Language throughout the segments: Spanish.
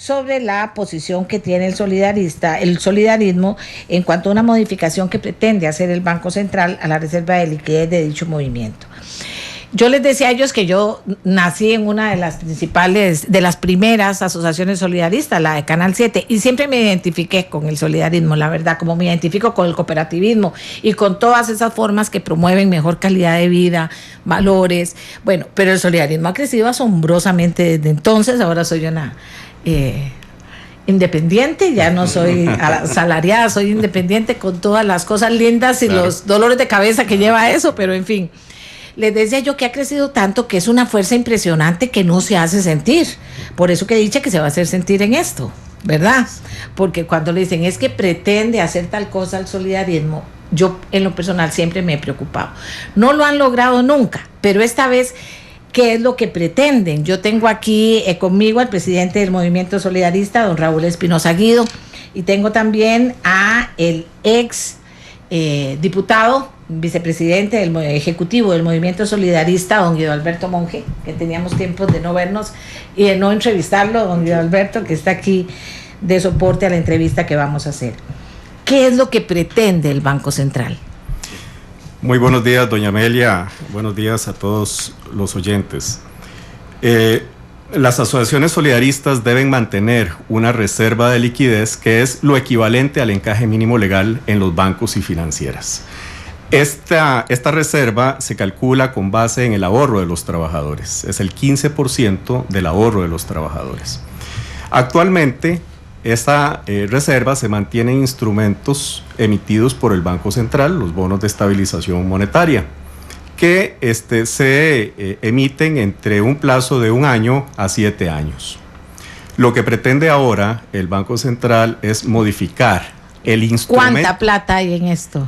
sobre la posición que tiene el solidarismo en cuanto a una modificación que pretende hacer el Banco Central a la reserva de liquidez de dicho movimiento. Yo les decía a ellos que yo nací en una de las primeras asociaciones solidaristas, la de Canal 7, y siempre me identifiqué con el solidarismo, la verdad, como me identifico con el cooperativismo y con todas esas formas que promueven mejor calidad de vida, valores. Bueno, pero el solidarismo ha crecido asombrosamente desde entonces. Ahora soy una independiente, ya no soy asalariada, soy independiente con todas las cosas lindas y los dolores de cabeza que lleva eso, pero en fin. Les decía yo que ha crecido tanto que es una fuerza impresionante que no se hace sentir. Por eso que he dicho que se va a hacer sentir en esto, ¿verdad? Porque cuando le dicen es que pretende hacer tal cosa al solidarismo, yo en lo personal siempre me he preocupado. No lo han logrado nunca, pero esta vez, ¿qué es lo que pretenden? Yo tengo aquí conmigo al presidente del Movimiento Solidarista, don Raúl Espinosa Guido, y tengo también a el ex diputado, vicepresidente del ejecutivo del Movimiento Solidarista, don Guido Alberto Monge, que teníamos tiempos de no vernos y de no entrevistarlo, don Guido Alberto, que está aquí de soporte a la entrevista que vamos a hacer. ¿Qué es lo que pretende el Banco Central? Muy buenos días, doña Amelia. Buenos días a todos los oyentes. Las asociaciones solidaristas deben mantener una reserva de liquidez que es lo equivalente al encaje mínimo legal en los bancos y financieras. Esta reserva se calcula con base en el ahorro de los trabajadores. Es el 15% del ahorro de los trabajadores. Actualmente, esta reserva se mantiene en instrumentos emitidos por el Banco Central, los bonos de estabilización monetaria, que se emiten entre un plazo de 1 año a 7 años. Lo que pretende ahora el Banco Central es modificar el instrumento. ¿Cuánta plata hay en esto?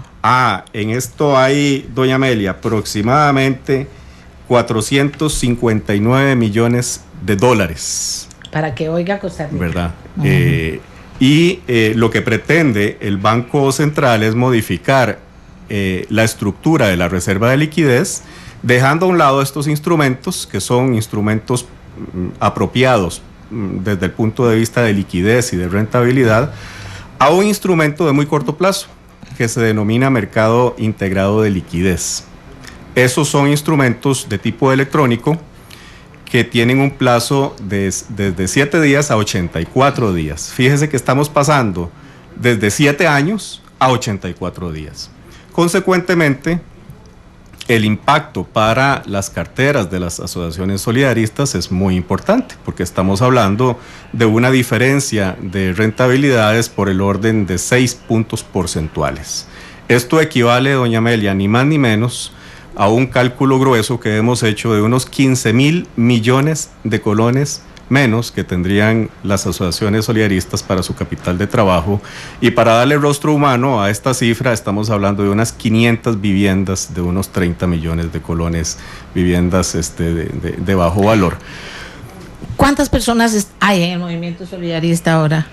En esto hay, doña Amelia, aproximadamente 459 millones de dólares. Para que oiga Costa Rica. ¿Verdad? Lo que pretende el Banco Central es modificar la estructura de la reserva de liquidez, dejando a un lado estos instrumentos, que son instrumentos apropiados desde el punto de vista de liquidez y de rentabilidad, a un instrumento de muy corto plazo, que se denomina mercado integrado de liquidez. Esos son instrumentos de tipo electrónico que tienen un plazo desde 7 días a 84 días. Fíjese que estamos pasando desde 7 años a 84 días. Consecuentemente, el impacto para las carteras de las asociaciones solidaristas es muy importante, porque estamos hablando de una diferencia de rentabilidades por el orden de 6 puntos porcentuales. Esto equivale, doña Amelia, ni más ni menos a un cálculo grueso que hemos hecho de unos 15.000 millones de colones menos que tendrían las asociaciones solidaristas para su capital de trabajo. Y para darle rostro humano a esta cifra, estamos hablando de unas 500 viviendas de unos 30 millones de colones, viviendas de bajo valor. ¿Cuántas personas hay en el Movimiento Solidarista ahora?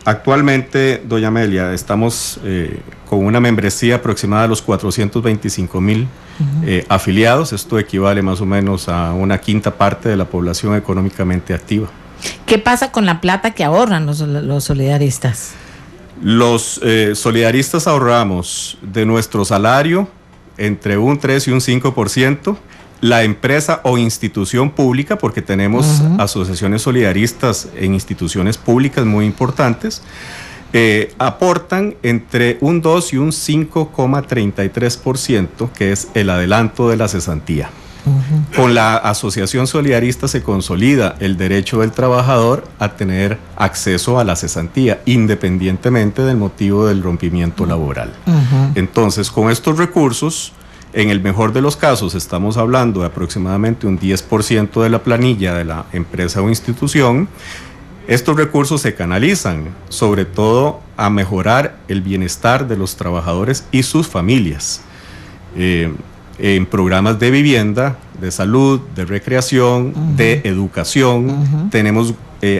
Actualmente, doña Amelia, estamos con una membresía aproximada de los 425.000 afiliados. Esto equivale más o menos a una quinta parte de la población económicamente activa. ¿Qué pasa con la plata que ahorran los solidaristas? Los solidaristas ahorramos de nuestro salario entre un 3 y un 5%. La empresa o institución pública, porque tenemos asociaciones solidaristas en instituciones públicas muy importantes, aportan entre un 2 y un 5,33%, que es el adelanto de la cesantía. Con la asociación solidarista se consolida el derecho del trabajador a tener acceso a la cesantía, independientemente del motivo del rompimiento laboral. Entonces, con estos recursos, en el mejor de los casos, estamos hablando de aproximadamente un 10% de la planilla de la empresa o institución. Estos recursos se canalizan, sobre todo, a mejorar el bienestar de los trabajadores y sus familias, en programas de vivienda, de salud, de recreación, de educación. Tenemos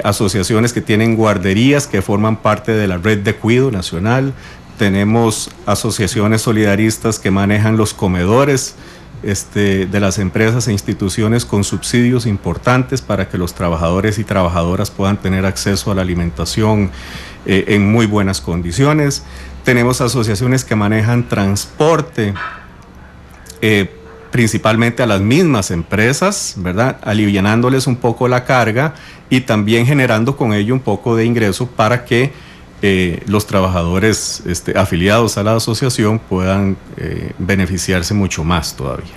asociaciones que tienen guarderías que forman parte de la red de cuidado nacional. Tenemos asociaciones solidaristas que manejan los comedores de las empresas e instituciones con subsidios importantes para que los trabajadores y trabajadoras puedan tener acceso a la alimentación en muy buenas condiciones. Tenemos asociaciones que manejan transporte, principalmente a las mismas empresas, ¿verdad? Alivianándoles un poco la carga y también generando con ello un poco de ingreso para que los trabajadores afiliados a la asociación puedan beneficiarse mucho más todavía.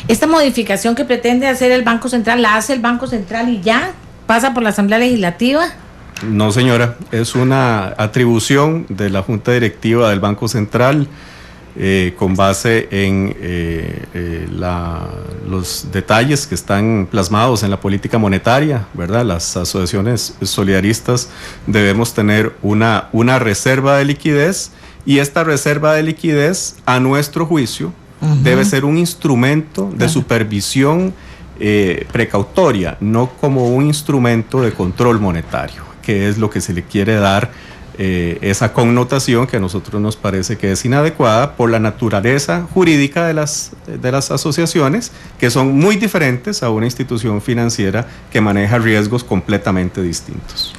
Esta modificación que pretende hacer el Banco Central, ¿la hace el Banco Central y ya pasa por la Asamblea Legislativa? No, señora, es una atribución de la Junta Directiva del Banco Central con base en los detalles que están plasmados en la política monetaria, ¿verdad? Las asociaciones solidaristas debemos tener una reserva de liquidez, y esta reserva de liquidez, a nuestro juicio, debe ser un instrumento de supervisión precautoria, no como un instrumento de control monetario, que es lo que se le quiere dar esa connotación que a nosotros nos parece que es inadecuada por la naturaleza jurídica de las asociaciones, que son muy diferentes a una institución financiera que maneja riesgos completamente distintos.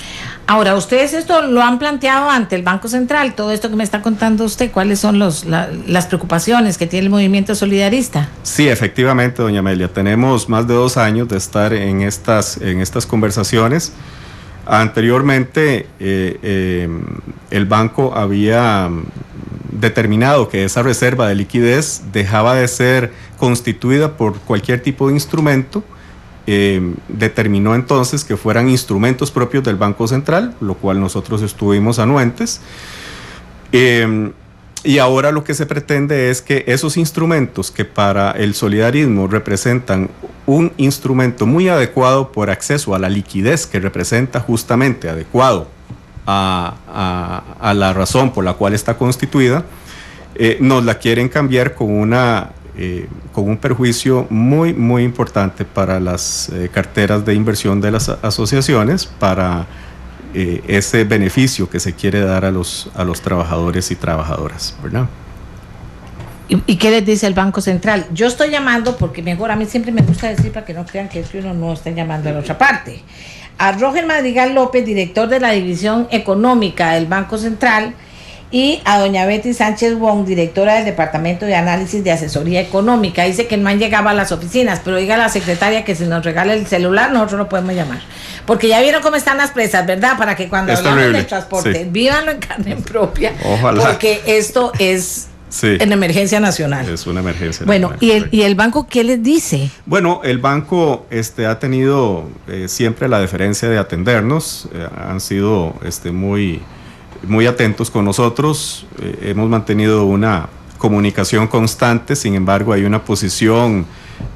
Ahora, ustedes esto lo han planteado ante el Banco Central, todo esto que me está contando usted, ¿cuáles son las preocupaciones que tiene el movimiento solidarista? Sí, efectivamente, doña Amelia, tenemos más de 2 años de estar en estas conversaciones. Anteriormente, el banco había determinado que esa reserva de liquidez dejaba de ser constituida por cualquier tipo de instrumento. Determinó entonces que fueran instrumentos propios del Banco Central, lo cual nosotros estuvimos anuentes. Y ahora lo que se pretende es que esos instrumentos que para el solidarismo representan un instrumento muy adecuado por acceso a la liquidez que representa justamente adecuado a la razón por la cual está constituida, nos la quieren cambiar con un perjuicio muy, muy importante para las carteras de inversión de las asociaciones, para ese beneficio que se quiere dar a los trabajadores y trabajadoras, ¿verdad? ¿Y qué les dice el Banco Central? Yo estoy llamando porque mejor, a mí siempre me gusta decir para que no crean que es que uno no está llamando a la otra parte. A Roger Madrigal López, director de la División Económica del Banco Central, y a doña Betty Sánchez Wong, directora del Departamento de Análisis de Asesoría Económica. Dice que el man llegaba a las oficinas, pero diga a la secretaria que si nos regala el celular nosotros lo podemos llamar, porque ya vieron cómo están las presas, ¿verdad? Para que cuando hablamos del transporte, sí, vívanlo en carne propia. Ojalá. Porque esto es en emergencia nacional. Es una emergencia nacional. Bueno, ¿y el banco qué les dice? Bueno, el banco ha tenido siempre la deferencia de atendernos, han sido muy atentos con nosotros, hemos mantenido una comunicación constante. Sin embargo, hay una posición,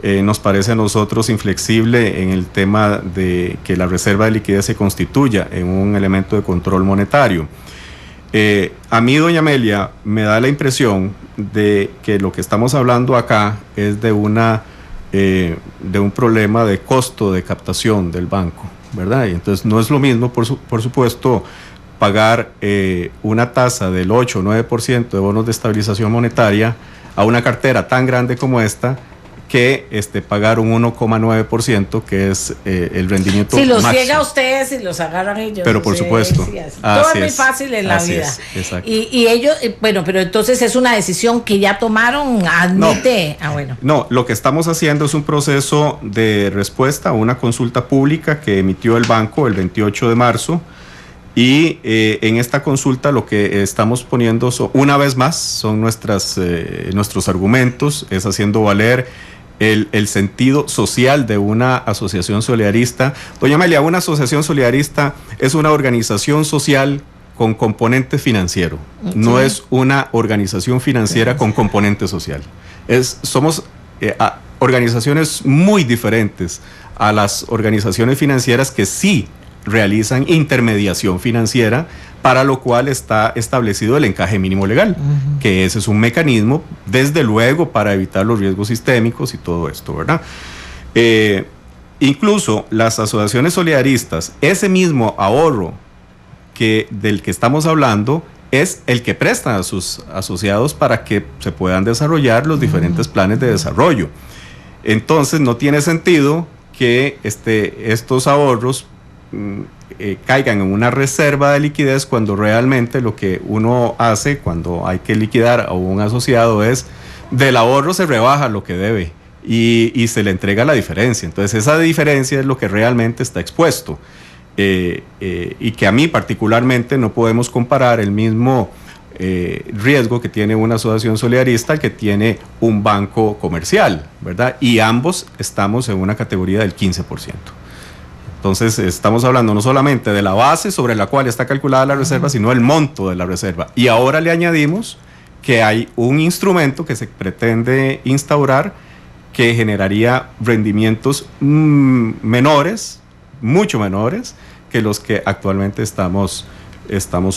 nos parece a nosotros, inflexible en el tema de que la reserva de liquidez se constituya en un elemento de control monetario. A mí, doña Amelia, me da la impresión de que lo que estamos hablando acá es de un problema de costo de captación del banco, ¿verdad? Y entonces no es lo mismo, por supuesto, pagar una tasa del 8 o 9% de bonos de estabilización monetaria a una cartera tan grande como esta, que pagar un 1,9%, que es el rendimiento si los máximo. ciega a ustedes y los agarran ellos. Pero por supuesto. Sí, todo es muy fácil en la vida. Exacto. Y ellos, bueno, pero entonces es una decisión que ya tomaron, admite. No, lo que estamos haciendo es un proceso de respuesta a una consulta pública que emitió el banco el 28 de marzo. Y en esta consulta lo que estamos poniendo, una vez más, son nuestros argumentos, es haciendo valer el sentido social de una asociación solidarista. Doña Amelia, una asociación solidarista es una organización social con componente financiero, no es una organización financiera con componente social. Somos organizaciones muy diferentes a las organizaciones financieras que sí realizan intermediación financiera, para lo cual está establecido el encaje mínimo legal, que ese es un mecanismo, desde luego, para evitar los riesgos sistémicos y todo esto, ¿verdad? Incluso las asociaciones solidaristas, ese mismo ahorro del que estamos hablando, es el que prestan a sus asociados para que se puedan desarrollar los diferentes planes de desarrollo. Entonces no tiene sentido que estos ahorros caigan en una reserva de liquidez cuando realmente lo que uno hace cuando hay que liquidar a un asociado es del ahorro se rebaja lo que debe y se le entrega la diferencia. Entonces esa diferencia es lo que realmente está expuesto y que a mí particularmente no podemos comparar el mismo riesgo que tiene una asociación solidarista al que tiene un banco comercial, ¿verdad? Y ambos estamos en una categoría del 15%. Entonces estamos hablando no solamente de la base sobre la cual está calculada la reserva, sino el monto de la reserva. Y ahora le añadimos que hay un instrumento que se pretende instaurar que generaría rendimientos menores, mucho menores, que los que actualmente estamos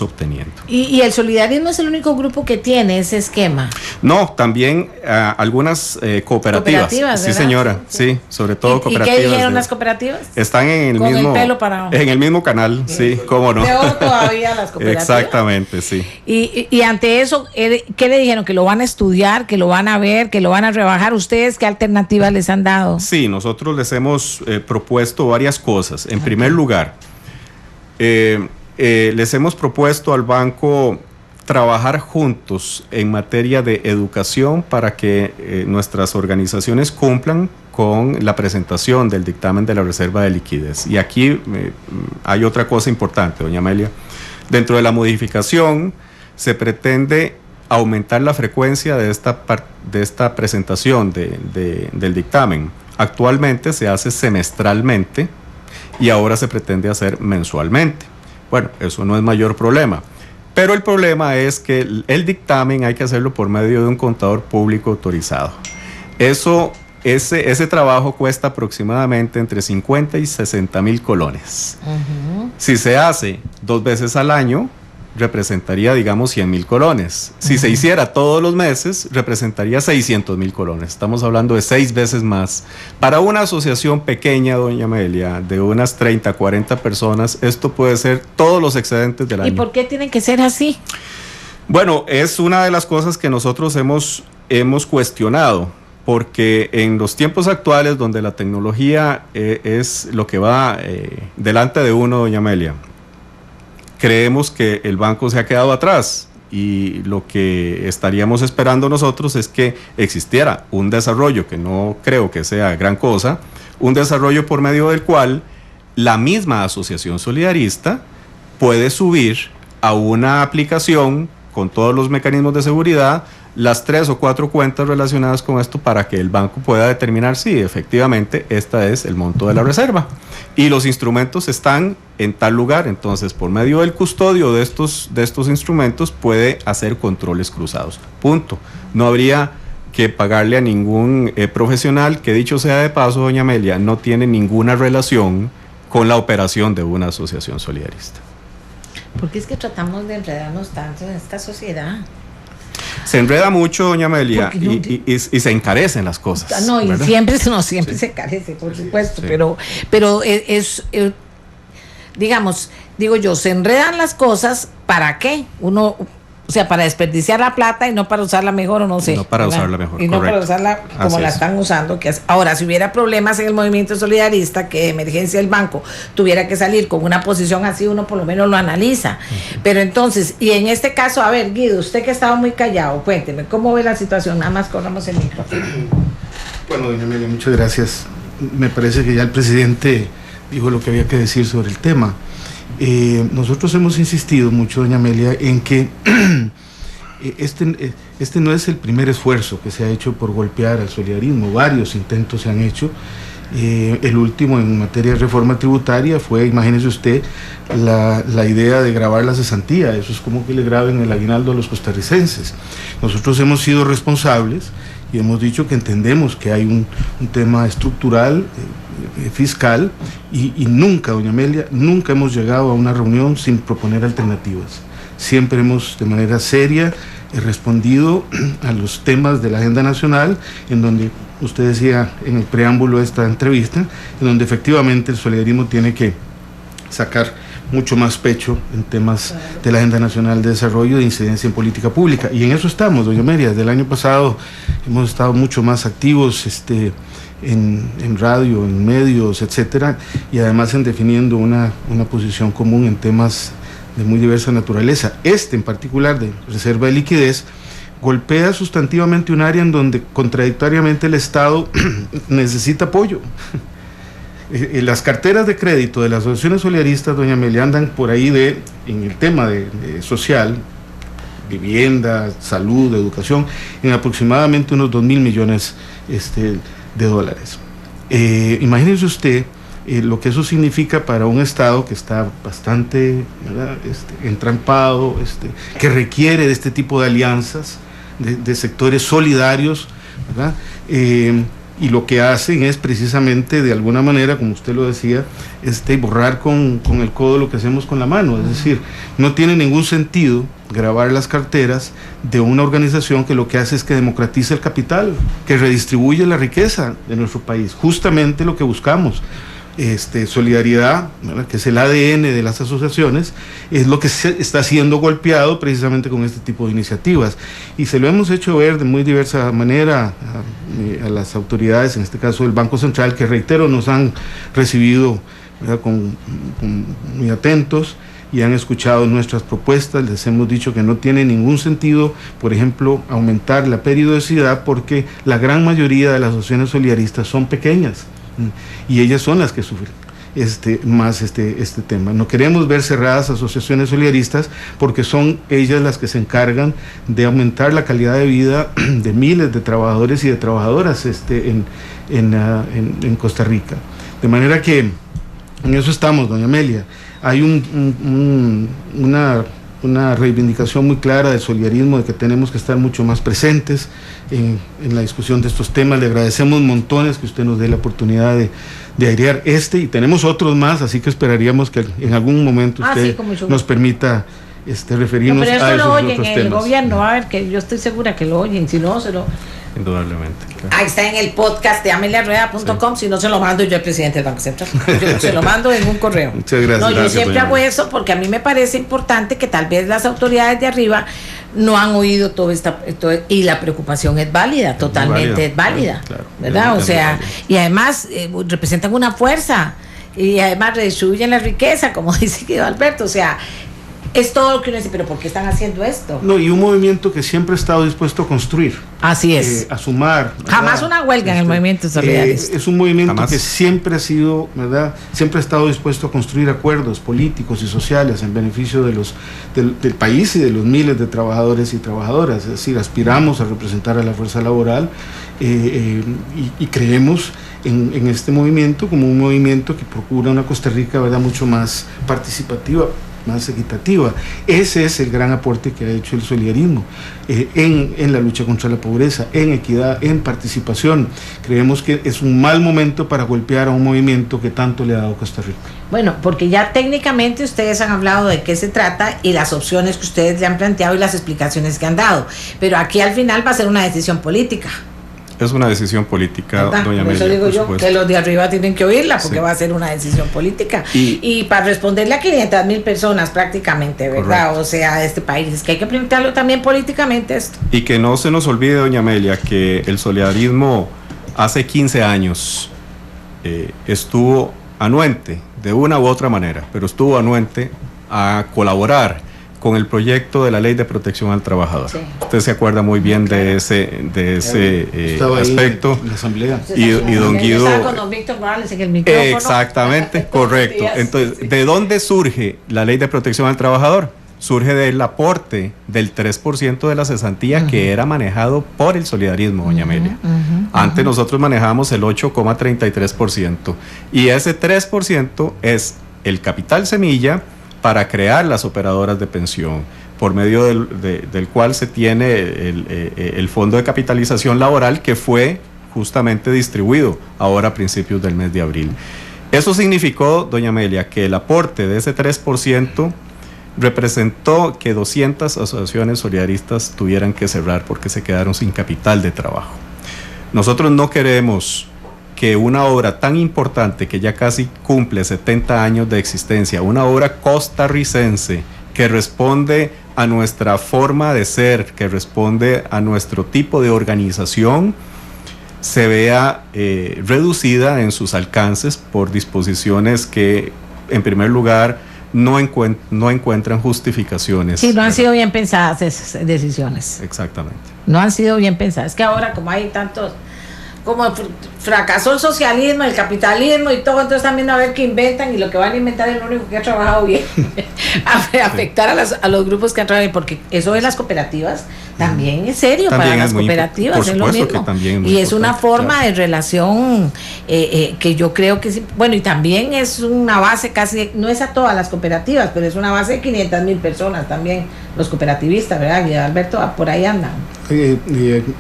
obteniendo. ¿Y el solidarismo es el único grupo que tiene ese esquema? No, también algunas cooperativas. Sí, ¿verdad? Señora, sí, sobre todo cooperativas. ¿Y qué dijeron las cooperativas? Están en el mismo canal, sí, cómo no. Peor todavía las cooperativas. Exactamente, sí. Y ante eso, ¿qué le dijeron? ¿Que lo van a estudiar, que lo van a ver, que lo van a rebajar? ¿Ustedes qué alternativas les han dado? Sí, nosotros les hemos propuesto varias cosas. En primer lugar, les hemos propuesto al banco trabajar juntos en materia de educación para que nuestras organizaciones cumplan con la presentación del dictamen de la reserva de liquidez. Y aquí hay otra cosa importante, doña Amelia. Dentro de la modificación se pretende aumentar la frecuencia de esta presentación del dictamen. Actualmente se hace semestralmente y ahora se pretende hacer mensualmente. Bueno, eso no es mayor problema, pero el problema es que el dictamen hay que hacerlo por medio de un contador público autorizado. Ese trabajo cuesta aproximadamente entre 50 y 60 mil colones. Si se hace 2 veces al año, representaría, digamos, 100 mil colones. Si se hiciera todos los meses, representaría 600 mil colones. Estamos hablando de 6 veces más. Para una asociación pequeña, doña Amelia, de unas 30, 40 personas, esto puede ser todos los excedentes del año. ¿Y por qué tienen que ser así? Bueno, es una de las cosas que nosotros hemos cuestionado, porque en los tiempos actuales, donde la tecnología es lo que va delante de uno, doña Amelia, creemos que el banco se ha quedado atrás y lo que estaríamos esperando nosotros es que existiera un desarrollo, que no creo que sea gran cosa, un desarrollo por medio del cual la misma asociación solidarista puede subir a una aplicación con todos los mecanismos de seguridad las 3 o 4 cuentas relacionadas con esto para que el banco pueda determinar si efectivamente este es el monto de la reserva. Y los instrumentos están en tal lugar, entonces por medio del custodio de estos instrumentos puede hacer controles cruzados. Punto. No habría que pagarle a ningún profesional que, dicho sea de paso, doña Amelia, no tiene ninguna relación con la operación de una asociación solidarista. ¿Por qué es que tratamos de enredarnos tanto en esta sociedad? Se enreda mucho, doña Amelia, y se encarecen las cosas. No, y ¿verdad? siempre Sí. se encarece, por supuesto, Sí. pero digamos, digo yo, se enredan las cosas, ¿para qué? O sea, para desperdiciar la plata y no para usarla mejor, o no sé. No para ¿verdad? usarla mejor, y no correcto. para usarla como Así la es. están usando. Ahora, si hubiera problemas en el movimiento solidarista, que de emergencia el banco tuviera que salir con una posición así, uno por lo menos lo analiza. Pero entonces, y en este caso, a ver, Guido, usted que estaba muy callado, cuénteme, ¿cómo ve la situación? Nada más corramos el micrófono. Bueno, doña Amelia, muchas gracias. Me parece que ya el presidente dijo lo que había que decir sobre el tema. Nosotros hemos insistido mucho, doña Amelia, en que este no es el primer esfuerzo que se ha hecho por golpear al solidarismo. Varios intentos se han hecho. El último en materia de reforma tributaria fue, imagínese usted, la idea de grabar la cesantía. Eso es como que le graben el aguinaldo a los costarricenses. Nosotros hemos sido responsables y hemos dicho que entendemos que hay un tema estructural, fiscal, y nunca, doña Amelia, nunca hemos llegado a una reunión sin proponer alternativas. Siempre hemos, de manera seria, respondido a los temas de la agenda nacional, en donde usted decía en el preámbulo de esta entrevista, en donde efectivamente el solidarismo tiene que sacar mucho más pecho en temas de la agenda nacional de desarrollo, de incidencia en política pública, y en eso estamos, doña Amelia. Desde el año pasado hemos estado mucho más activos en radio, en medios, etcétera, y además en definiendo una posición común en temas de muy diversa naturaleza. En particular de reserva de liquidez golpea sustantivamente un área en donde contradictoriamente el Estado necesita apoyo. Las carteras de crédito de las asociaciones solidaristas, doña Amelia, andan por ahí en el tema de social, vivienda, salud, educación, en aproximadamente unos 2.000 millones de dólares. Imagínese usted lo que eso significa para un Estado que está bastante, ¿verdad?, entrampado, que requiere de este tipo de alianzas, de sectores solidarios, ¿verdad? Y lo que hacen es precisamente, de alguna manera, como usted lo decía, borrar con el codo lo que hacemos con la mano. Es decir, no tiene ningún sentido grabar las carteras de una organización que lo que hace es que democratiza el capital, que redistribuye la riqueza de nuestro país, justamente lo que buscamos. Solidaridad, ¿verdad?, que es el ADN de las asociaciones, es lo que se está siendo golpeado precisamente con este tipo de iniciativas, y se lo hemos hecho ver de muy diversa manera a las autoridades, en este caso del Banco Central, que reitero nos han recibido, ¿verdad?, muy atentos y han escuchado nuestras propuestas. Les hemos dicho que no tiene ningún sentido, por ejemplo, aumentar la periodicidad, porque la gran mayoría de las asociaciones solidaristas son pequeñas y ellas son las que sufren más este tema. No queremos ver cerradas asociaciones solidaristas, porque son ellas las que se encargan de aumentar la calidad de vida de miles de trabajadores y de trabajadoras en Costa Rica. De manera que en eso estamos, doña Amelia. Hay una reivindicación muy clara del solidarismo, de que tenemos que estar mucho más presentes en la discusión de estos temas. Le agradecemos montones que usted nos dé la oportunidad de airear y tenemos otros más, así que esperaríamos que en algún momento usted nos permita referirnos a esos otros temas. Pero esto lo oyen en el gobierno, a ver, que yo estoy segura que lo oyen, si no se lo... Indudablemente. Claro. Ahí está en el podcast de ameliarueda.com, si no se lo mando yo al presidente del Banco Central. Yo se lo mando en un correo. Muchas gracias. No, yo siempre hago eso porque a mí me parece importante que tal vez las autoridades de arriba no han oído todo y la preocupación es válida, totalmente es válida, claro, ¿verdad? O sea, y además representan una fuerza y además redistribuyen la riqueza, como dice Guido Alberto, o sea, es todo lo que uno dice, pero ¿por qué están haciendo esto? No, y un movimiento que siempre ha estado dispuesto a construir. Así es. A sumar. ¿verdad? Jamás una huelga en el movimiento solidarista. Es un movimiento que siempre ha sido, ¿verdad?, siempre ha estado dispuesto a construir acuerdos políticos y sociales en beneficio del país y de los miles de trabajadores y trabajadoras. Es decir, aspiramos a representar a la fuerza laboral y creemos en este movimiento como un movimiento que procura una Costa Rica, ¿verdad?, mucho más participativa, más equitativa. Ese es el gran aporte que ha hecho el solidarismo en la lucha contra la pobreza, en equidad, en participación. Creemos que es un mal momento para golpear a un movimiento que tanto le ha dado a Costa Rica. Bueno, porque ya técnicamente ustedes han hablado de qué se trata y las opciones que ustedes le han planteado y las explicaciones que han dado, pero aquí al final va a ser una decisión política. Es una decisión política, ¿verdad? doña Amelia. Por eso digo yo que los de arriba tienen que oírla, porque va a ser una decisión política. Y para responderle a 500,000 personas prácticamente, ¿verdad? Correcto. O sea, de este país, es que hay que plantearlo también políticamente esto. Y que no se nos olvide, doña Amelia, que el solidarismo hace 15 años estuvo anuente, de una u otra manera, pero estuvo anuente a colaborar con el proyecto de la Ley de Protección al Trabajador. Sí. Usted se acuerda muy bien de ese aspecto. En la asamblea. Y don Guido... Estaba con don Víctor Morales en el micrófono. Exactamente, correcto. Entonces, ¿de dónde surge la Ley de Protección al Trabajador? Surge del aporte del 3% de la cesantía que era manejado por el solidarismo, doña Amelia. Antes nosotros manejábamos el 8,33%. Y ese 3% es el capital semilla para crear las operadoras de pensión, por medio del cual se tiene el Fondo de Capitalización Laboral, que fue justamente distribuido ahora a principios del mes de abril. Eso significó, doña Amelia, que el aporte de ese 3% representó que 200 asociaciones solidaristas tuvieran que cerrar porque se quedaron sin capital de trabajo. Nosotros no queremos que una obra tan importante, que ya casi cumple 70 años de existencia, una obra costarricense que responde a nuestra forma de ser, que responde a nuestro tipo de organización, se vea reducida en sus alcances por disposiciones que, en primer lugar, no encuentran justificaciones. Sí, no han sido bien pensadas esas decisiones. Exactamente. No han sido bien pensadas. Es que ahora, como hay tantos, como fracasó el socialismo, el capitalismo y todo, entonces también a ver qué inventan, y lo que van a inventar es lo único que ha trabajado bien, afectar a los grupos que han trabajado bien, porque eso de las cooperativas también es serio. También para las cooperativas, es lo mismo. Y es una forma de relación que yo creo que sí, bueno, y también es una base casi, no es a todas las cooperativas, pero es una base de 500,000 personas también, los cooperativistas, ¿verdad? Y Alberto, por ahí andan.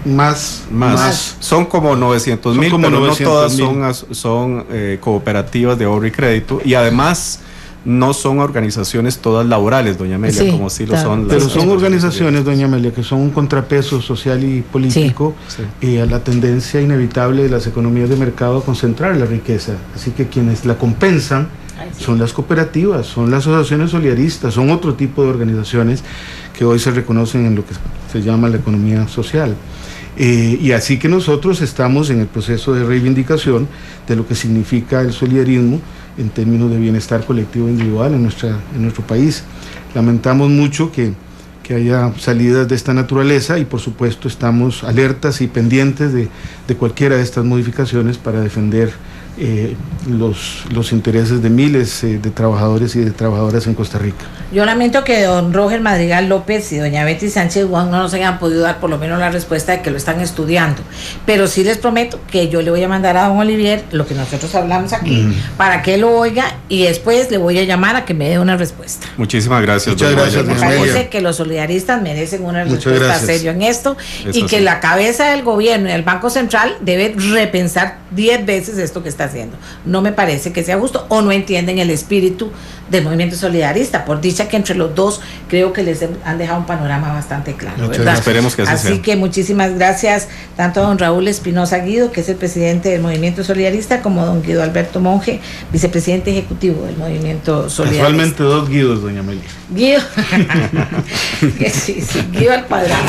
Más. Son como 900,000, pero no todas son cooperativas de ahorro y crédito, y además no son organizaciones todas laborales, doña Amelia, sí, como sí lo son. Pero son organizaciones, doña Amelia, que son un contrapeso social y político a la tendencia inevitable de las economías de mercado a concentrar la riqueza. Así que quienes la compensan son las cooperativas, son las asociaciones solidaristas, son otro tipo de organizaciones que hoy se reconocen en lo que se llama la economía social. Y así que nosotros estamos en el proceso de reivindicación de lo que significa el solidarismo en términos de bienestar colectivo e individual en nuestro país. Lamentamos mucho que haya salidas de esta naturaleza, y por supuesto estamos alertas y pendientes de cualquiera de estas modificaciones para defender los intereses de miles de trabajadores y de trabajadoras en Costa Rica. Yo lamento que don Roger Madrigal López y doña Betty Sánchez Juan no nos hayan podido dar por lo menos la respuesta de que lo están estudiando, pero sí les prometo que yo le voy a mandar a don Olivier lo que nosotros hablamos aquí para que lo oiga, y después le voy a llamar a que me dé una respuesta. Muchísimas gracias. Muchas gracias. Me parece que los solidaristas merecen una respuesta seria en esto, y que la cabeza del gobierno y el Banco Central debe repensar 10 veces esto que está haciendo. No me parece que sea justo, o no entienden el espíritu del movimiento solidarista. Por dicha que entre los dos creo que les han dejado un panorama bastante claro, ¿verdad? Esperemos que así sea. Así que muchísimas gracias tanto a don Raúl Espinosa Guido, que es el presidente del movimiento solidarista, como a don Guido Alberto Monge, vicepresidente ejecutivo del movimiento solidarista. Casualmente 2 Guidos, doña Amelia. Guido. Sí, Guido al cuadrado.